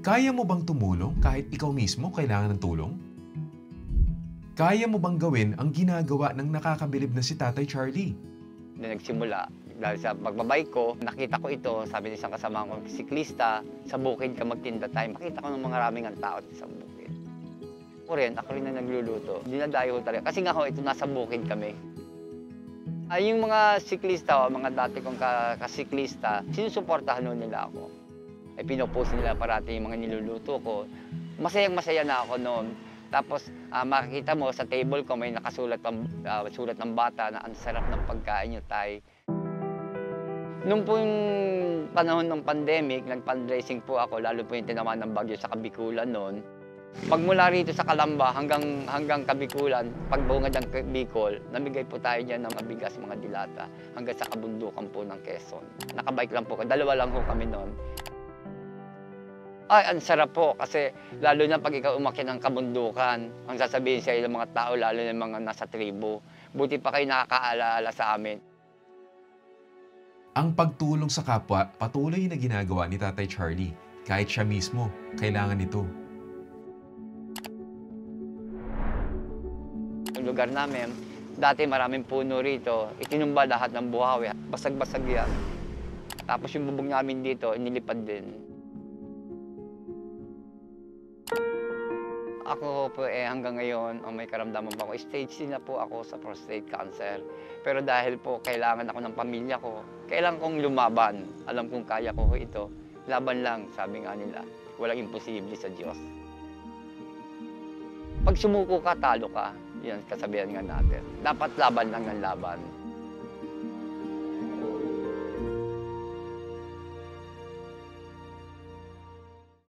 Kaya mo bang tumulong kahit ikaw mismo kailangan ng tulong? Kaya mo bang gawin ang ginagawa ng nakakabilib na si Tatay Charlie? Na nagsimula, dahil sa pagbabike ko, nakita ko ito, sabi ng isang kasama kong siklista, sa bukid ka magtinda tayo. Makita ko ng mga maraming ang tao sa bukid. Ako rin na nagluluto. Dinadayo ko talaga. Kasi nga ho, ito nasa bukid kami. Yung mga siklista o mga dati kong kasiklista, sinusuportahan nila ako. Ay pinopost nila parati yung mga niluluto ko. Masayang-masaya na ako noon. Tapos makikita mo sa table ko may nakasulat sulat ng bata na ang sarap ng pagkain niyo, tay. Nung po yung panahon ng pandemic, nag-fundraising po ako, lalo po yung tinamaan ng bagyo sa Kabikulan noon. Magmula rito sa Calamba hanggang Kabikulan, pagbungad ng Bicol, namigay po tayo dyan ng mabigas, mga dilata, hanggang sa kabundukan po ng Quezon. Nakabike lang po, dalawa lang po kami noon. Ay, ang sarap po kasi lalo na pag ikaw umakyat ng kabundukan, ang sasabihin sa ilang mga tao, lalo na mga nasa tribo, buti pa kayo nakakaalaala sa amin. Ang pagtulong sa kapwa, patuloy na ginagawa ni Tatay Charlie. Kahit siya mismo, kailangan nito. Yung lugar namin, dati maraming puno rito, itinumba lahat ng buhawi, basag-basag yan. Tapos yung bubong namin dito, inilipad din. Ako po hanggang ngayon, may karamdaman pa ako. Stage C na po ako sa prostate cancer. Pero dahil po kailangan ako ng pamilya ko, kailangan kong lumaban. Alam kong kaya ko ito. Laban lang, sabi nga nila. Walang imposible sa Diyos. Pag sumuko ka, talo ka. Yan kasabihan nga natin. Dapat laban lang ng laban.